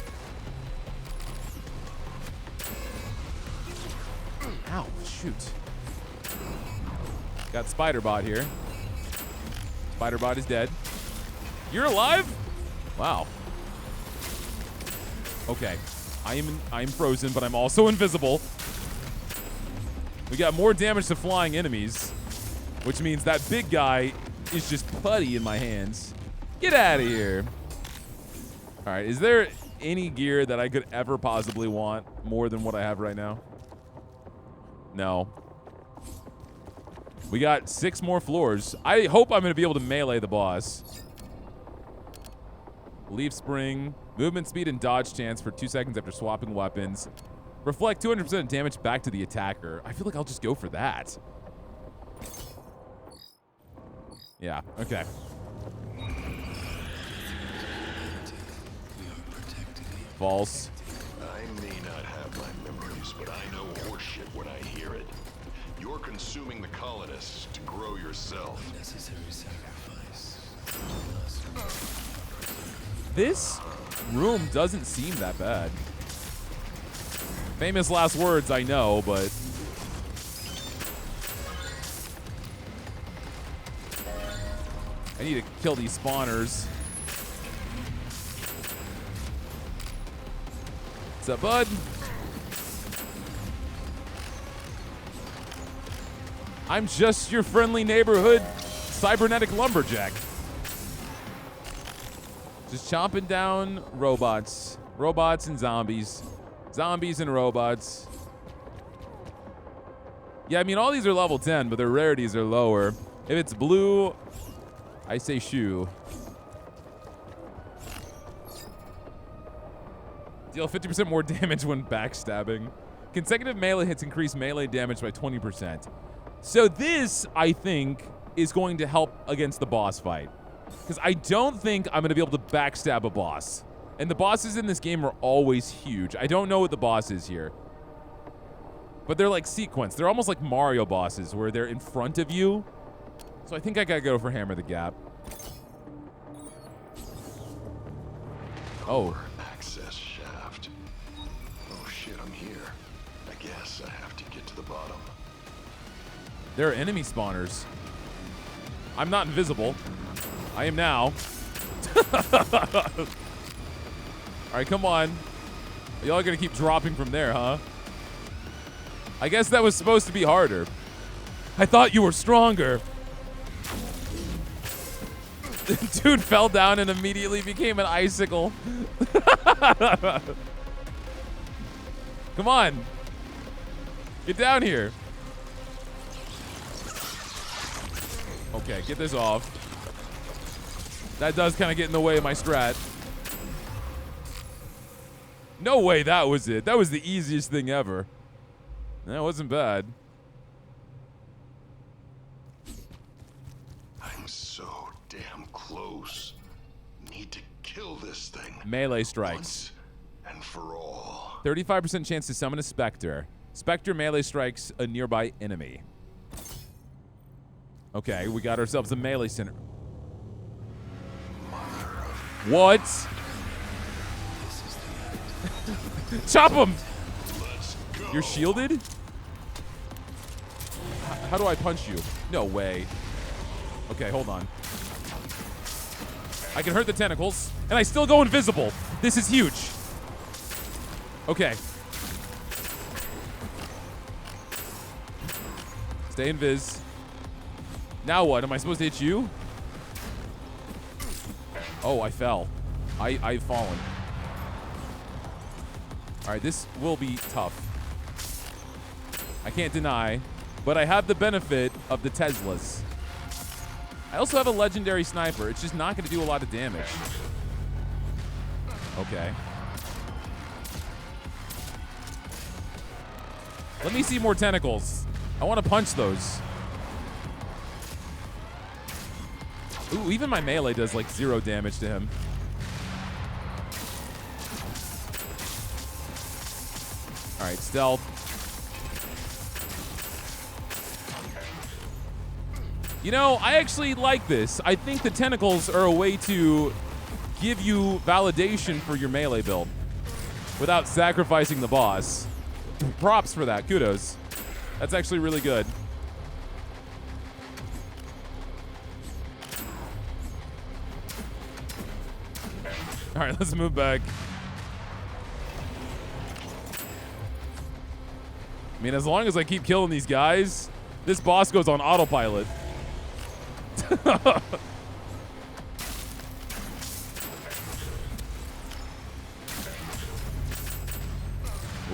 Speaker 1: Ow, shoot. Got Spider-Bot here. Spider-Bot is dead. You're alive? Wow. Okay. I'm frozen, but I'm also invisible. We got more damage to flying enemies, which means that big guy is just putty in my hands. Get out of here. All right, is there any gear that I could ever possibly want more than what I have right now? No. We got 6 more floors. I hope I'm going to be able to melee the boss. Leaf spring. Movement speed and dodge chance for 2 seconds after swapping weapons. Reflect 200% damage back to the attacker. I feel like I'll just go for that. Yeah, okay. False.
Speaker 3: I may not have my memories, but I know horseshit when I hear it. You're consuming the colonists to grow yourself.
Speaker 4: Necessary sacrifice.
Speaker 1: This room doesn't seem that bad. Famous last words, I know, but... I need to kill these spawners. What's up, bud? I'm just your friendly neighborhood cybernetic lumberjack. Just chomping down robots. Robots and zombies. Zombies and robots. Yeah, I mean, all these are level 10, but their rarities are lower. If it's blue, I say shoo. Deal 50% more damage when backstabbing. Consecutive melee hits increase melee damage by 20%. So this, I think, is going to help against the boss fight. Because I don't think I'm going to be able to backstab a boss. And the bosses in this game are always huge. I don't know what the boss is here. But they're like sequenced. They're almost like Mario bosses where they're in front of you. So I think I got to go for Hammer the Gap. Oh.
Speaker 3: Access shaft. Oh shit, I'm here. I guess I have to get to the bottom.
Speaker 1: There are enemy spawners. I'm not invisible. I am now. All right, come on. Y'all are gonna keep dropping from there, huh? I guess that was supposed to be harder. I thought you were stronger. Dude fell down and immediately became an icicle. Come on. Get down here. Okay, get this off. That does kind of get in the way of my strat. No way that was it. That was the easiest thing ever. That wasn't bad.
Speaker 3: I'm so damn close. Need to kill this thing.
Speaker 1: Melee strikes.
Speaker 3: Once and for all.
Speaker 1: 35% chance to summon a Spectre. Spectre melee strikes a nearby enemy. Okay, we got ourselves a melee center. What? Chop him! You're shielded? How do I punch you? No way. Okay, hold on. I can hurt the tentacles, and I still go invisible. This is huge. Okay. Stay invis. Now what? Am I supposed to hit you? Oh, I fell. I've fallen. All right, this will be tough. I can't deny, but I have the benefit of the Teslas. I also have a legendary sniper. It's just not going to do a lot of damage. Okay. Let me see more tentacles. I want to punch those. Ooh, even my melee does like 0 damage to him. All right, stealth. You know, I actually like this. I think the tentacles are a way to give you validation for your melee build without sacrificing the boss. Props for that. Kudos. That's actually really good. All right, let's move back. I mean, as long as I keep killing these guys, this boss goes on autopilot.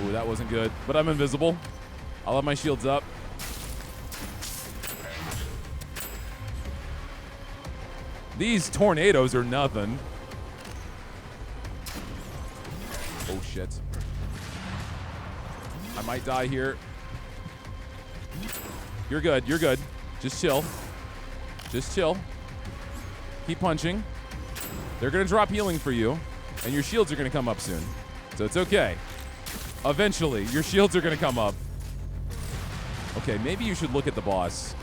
Speaker 1: Ooh, that wasn't good, but I'm invisible. I'll have my shields up. These tornadoes are nothing. Oh, shit. I might die here. You're good. You're good. Just chill. Just chill. Keep punching. They're going to drop healing for you, and your shields are going to come up soon. So it's okay. Eventually, your shields are going to come up. Okay, maybe you should look at the boss.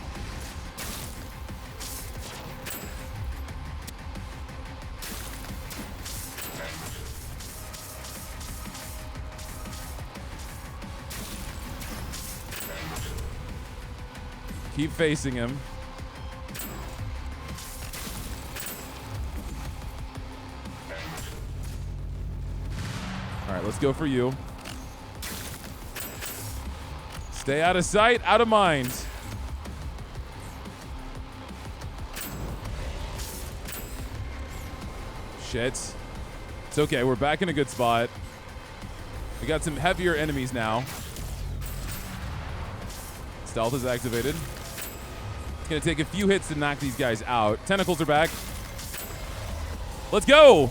Speaker 1: Keep facing him. All right, let's go for you. Stay out of sight, out of mind. Shit. It's okay, we're back in a good spot. We got some heavier enemies now. Stealth is activated. It's gonna take a few hits to knock these guys out. Tentacles are back. Let's go!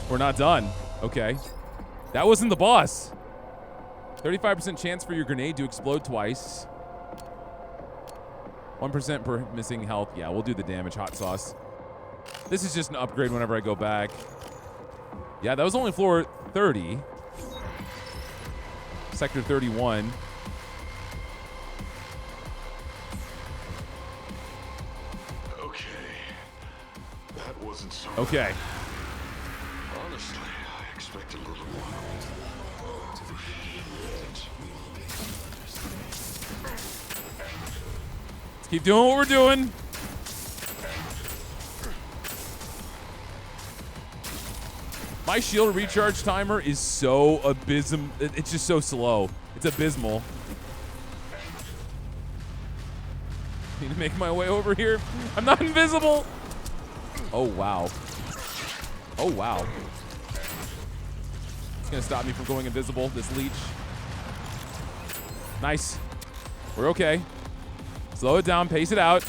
Speaker 1: We're not done. Okay. That wasn't the boss. 35% chance for your grenade to explode twice. 1% per missing health. Yeah, we'll do the damage, hot sauce. This is just an upgrade whenever I go back. Yeah, that was only floor 30. Sector 31.
Speaker 3: Okay. That wasn't so
Speaker 1: Okay.
Speaker 3: Honestly, I expected a little more.
Speaker 1: Let's keep doing what we're doing. My shield recharge timer is so abysmal. It's just so slow. It's abysmal. Need to make my way over here. I'm not invisible. Oh, wow. Oh, wow. It's going to stop me from going invisible, this leech. Nice. We're okay. Slow it down, pace it out.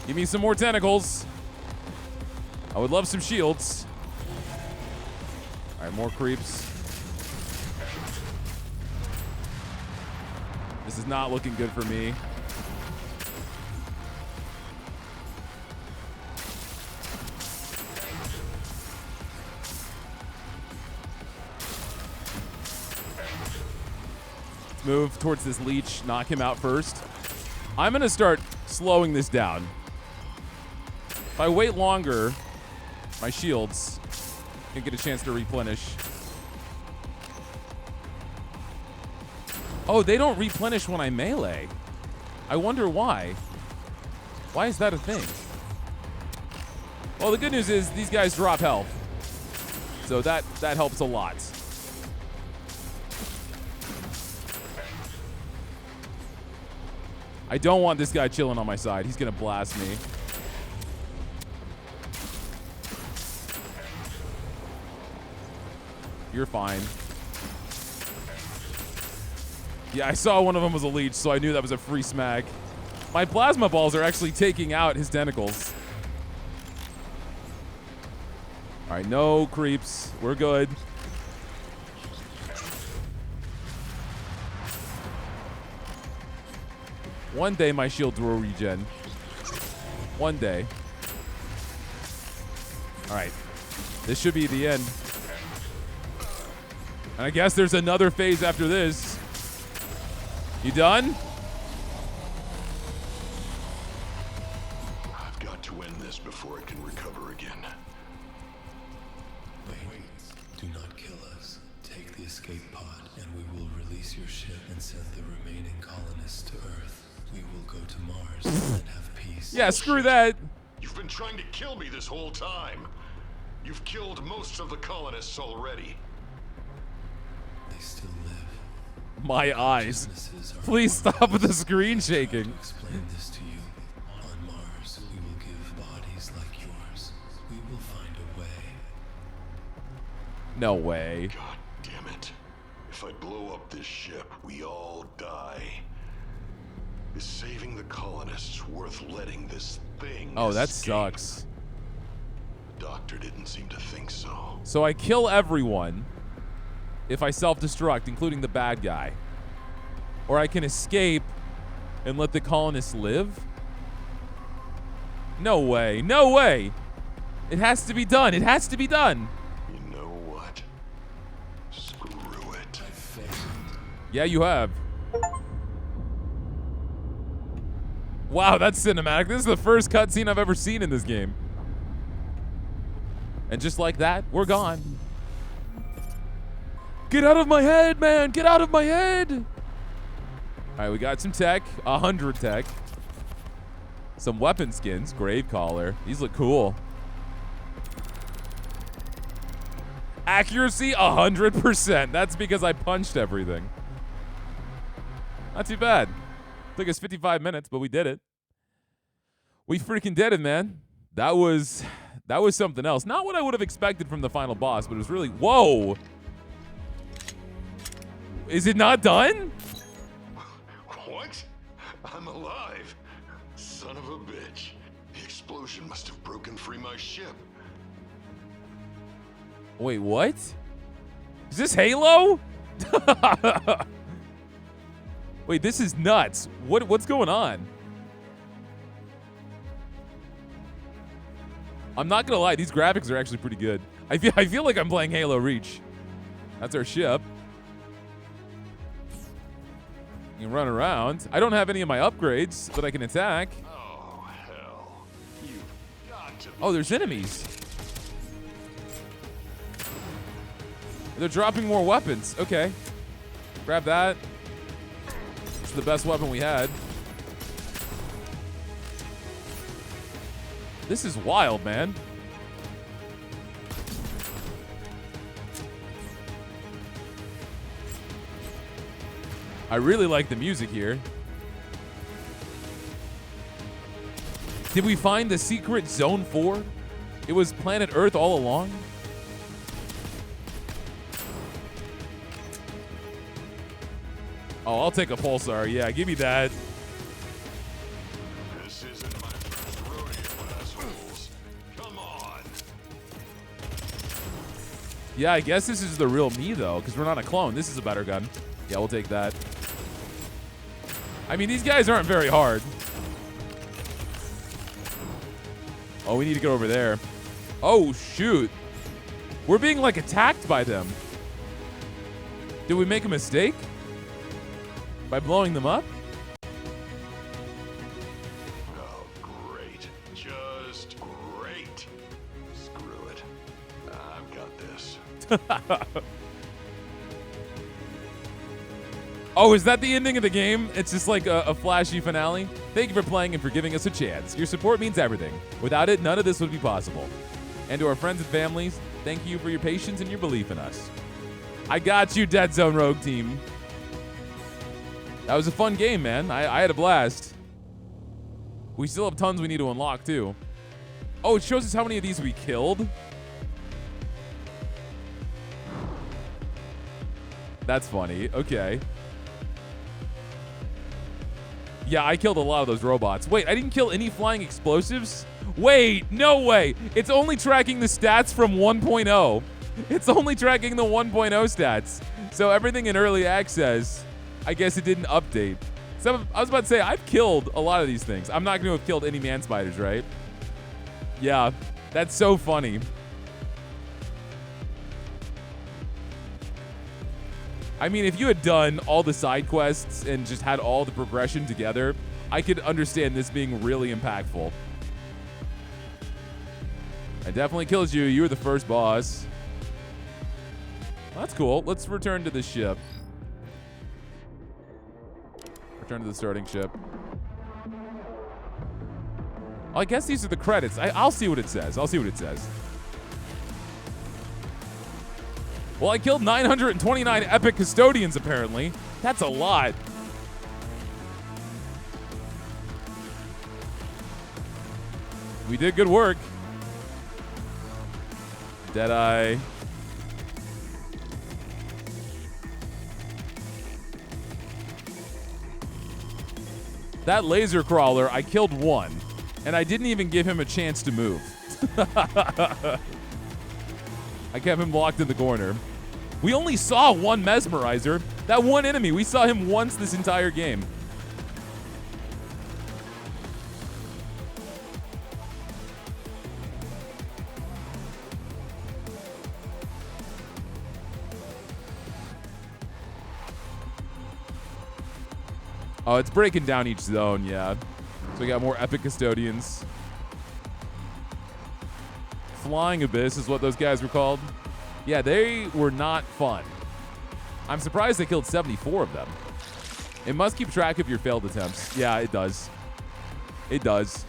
Speaker 1: Give me some more tentacles. I would love some shields. All right, more creeps. This is not looking good for me. Let's move towards this leech, knock him out first. I'm gonna start slowing this down. If I wait longer, my shields can get a chance to replenish. Oh, they don't replenish when I melee. I wonder why. Why is that a thing? Well, the good news is these guys drop health. So that helps a lot. I don't want this guy chilling on my side. He's gonna blast me. You're fine. Yeah, I saw one of them was a leech, so I knew that was a free smack. My plasma balls are actually taking out his tentacles. All right, no creeps. We're good. One day my shields will regen. One day. All right. This should be the end. And I guess there's another phase after this. You done?
Speaker 3: I've got to end this before it can recover again.
Speaker 4: Wait, do not kill us. Take the escape pod, and we will release your ship and send the remaining colonists to Earth. We will go to Mars and have peace.
Speaker 1: Yeah, screw that.
Speaker 3: You've been trying to kill me this whole time. You've killed most of the colonists already.
Speaker 4: They still live.
Speaker 1: My eyes.
Speaker 4: Businesses are
Speaker 1: Please
Speaker 4: harmed.
Speaker 1: stop with the screen shaking.
Speaker 4: To explain this to you, on Mars, we will give bodies like yours. We will find a way.
Speaker 1: No way.
Speaker 3: God damn it. If I blow up this ship, we all die. Is saving the colonists worth letting this thing
Speaker 1: Oh, that
Speaker 3: escape?
Speaker 1: sucks.
Speaker 3: The doctor didn't seem to think so.
Speaker 1: So I kill everyone if I self-destruct, including the bad guy. Or I can escape and let the colonists live? No way. No way. It has to be done. It has to be done.
Speaker 3: You know what? Screw it.
Speaker 4: I failed.
Speaker 1: Yeah, you have. Wow, that's cinematic. This is the first cutscene I've ever seen in this game. And just like that, we're gone. Get out of my head, man! Get out of my head! All right, we got some tech, 100 tech. Some weapon skins, Grave Collar. These look cool. Accuracy, 100%. That's because I punched everything. Not too bad. Took us 55 minutes, but we did it. We freaking did it, man. That was something else. Not what I would have expected from the final boss, but it was really, whoa. Is it not done?
Speaker 3: What? I'm alive. Son of a bitch. The explosion must have broken free my ship.
Speaker 1: Wait, what? Is this Halo? Wait, this is nuts. What's going on? I'm not gonna lie, these graphics are actually pretty good. I feel like I'm playing Halo Reach. That's our ship. You can run around. I don't have any of my upgrades that I can attack.
Speaker 3: Oh, hell. You've got to be
Speaker 1: Oh, there's enemies. They're dropping more weapons. Okay. Grab that. It's the best weapon we had. This is wild, man. I really like the music here. Did we find the secret Zone 4? It was planet Earth all along? Oh, I'll take a pulsar. Yeah, give me that.
Speaker 3: This isn't my first rodeo, assholes. Come on.
Speaker 1: Yeah, I guess this is the real me, though, because we're not a clone. This is a better gun. Yeah, we'll take that. I mean, these guys aren't very hard. Oh, we need to get over there. Oh, shoot. We're being, like, attacked by them. Did we make a mistake? By blowing them up?
Speaker 3: Oh, great. Just great. Screw it. I've got this.
Speaker 1: Oh, is that the ending of the game? It's just like a flashy finale? Thank you for playing and for giving us a chance. Your support means everything. Without it, none of this would be possible. And to our friends and families, thank you for your patience and your belief in us. I got you, Deadzone Rogue Team. That was a fun game, man. I had a blast. We still have tons we need to unlock, too. Oh, it shows us how many of these we killed. That's funny. Okay. Yeah, I killed a lot of those robots. Wait, I didn't kill any flying explosives? Wait, no way. It's only tracking the stats from 1.0. It's only tracking the 1.0 stats. So everything in early access, I guess it didn't update. So I was about to say, I've killed a lot of these things. I'm not going to have killed any man spiders, right? Yeah, that's so funny. I mean, if you had done all the side quests and just had all the progression together, I could understand this being really impactful. I definitely killed you. You were the first boss. That's cool. Let's return to the ship. Return to the starting ship. I guess these are the credits. I'll see what it says. I'll see what it says. Well, I killed 929 epic custodians, apparently. That's a lot. We did good work. Deadeye. That laser crawler, I killed one, and I didn't even give him a chance to move. I kept him locked in the corner. We only saw one mesmerizer. That one enemy, we saw him once this entire game. Oh, it's breaking down each zone, yeah. So we got more epic custodians. Flying Abyss is what those guys were called. Yeah, they were not fun. I'm surprised they killed 74 of them. It must keep track of your failed attempts. Yeah, it does. It does.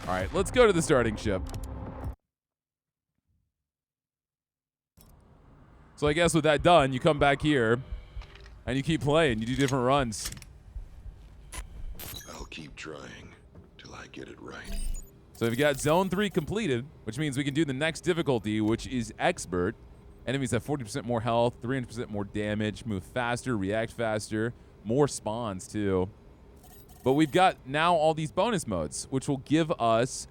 Speaker 1: All right, let's go to the starting ship. So I guess with that done, you come back here and you keep playing. You do different runs.
Speaker 3: I'll keep trying till I get it right.
Speaker 1: So we've got Zone 3 completed, which means we can do the next difficulty, which is Expert. Enemies have 40% more health, 300% more damage, move faster, react faster, more spawns too. But we've got now all these bonus modes, which will give us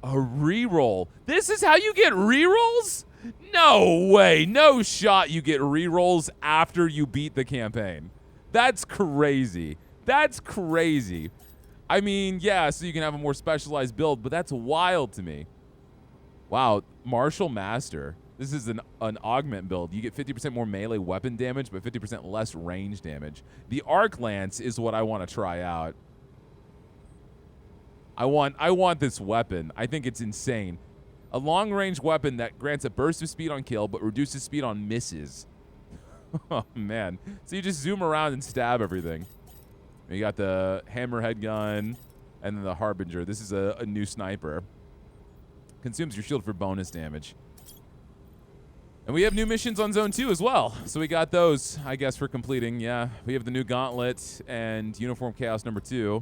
Speaker 1: a reroll. This is how you get rerolls? No way, no shot you get rerolls after you beat the campaign. That's crazy. That's crazy. I mean, yeah, so you can have a more specialized build, but that's wild to me. Wow, Martial Master. This is an augment build. You get 50% more melee weapon damage, but 50% less range damage. The Arc Lance is what I want to try out. I want this weapon. I think it's insane. A long-range weapon that grants a burst of speed on kill, but reduces speed on misses. Oh, man. So you just zoom around and stab everything. You got the Hammerhead gun and then the Harbinger. This is a new sniper. Consumes your shield for bonus damage. And we have new missions on Zone 2 as well. So we got those, I guess, for completing. Yeah, we have the new Gauntlet and Uniform Chaos number 2.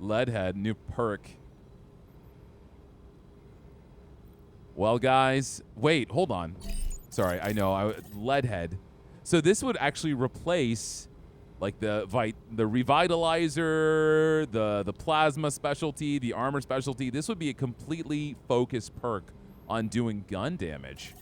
Speaker 1: Leadhead, new perk. Well, guys, wait, hold on. Sorry, I know, Leadhead. So this would actually replace like the Revitalizer, the Plasma specialty, the Armor specialty. This would be a completely focused perk on doing gun damage.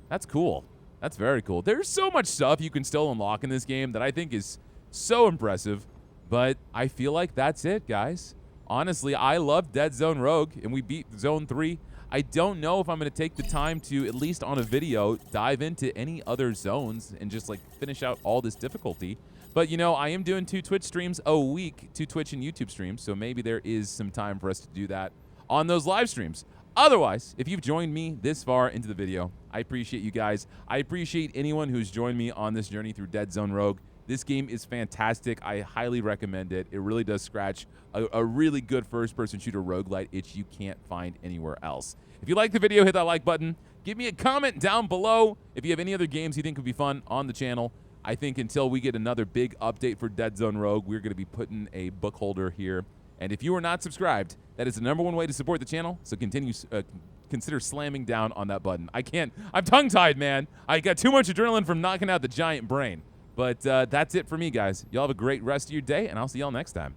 Speaker 1: That's cool. That's very cool. There's so much stuff you can still unlock in this game that I think is so impressive, but I feel like that's it, guys. Honestly, I love Deadzone Rogue, and we beat Zone 3. I don't know if I'm going to take the time to, at least on a video, dive into any other zones and just like finish out all this difficulty. But, you know, I am doing 2 Twitch streams a week, 2 Twitch and YouTube streams, so maybe there is some time for us to do that on those live streams. Otherwise, if you've joined me this far into the video, I appreciate you guys. I appreciate anyone who's joined me on this journey through Deadzone Rogue. This game is fantastic. I highly recommend it. It really does scratch a really good first-person shooter roguelite itch you can't find anywhere else. If you like the video, hit that like button. Give me a comment down below if you have any other games you think would be fun on the channel. I think until we get another big update for Deadzone Rogue, we're going to be putting a book holder here. And if you are not subscribed, that is the #1 way to support the channel. So consider slamming down on that button. I'm tongue-tied, man. I got too much adrenaline from knocking out the giant brain. But that's it for me, guys. Y'all have a great rest of your day, and I'll see y'all next time.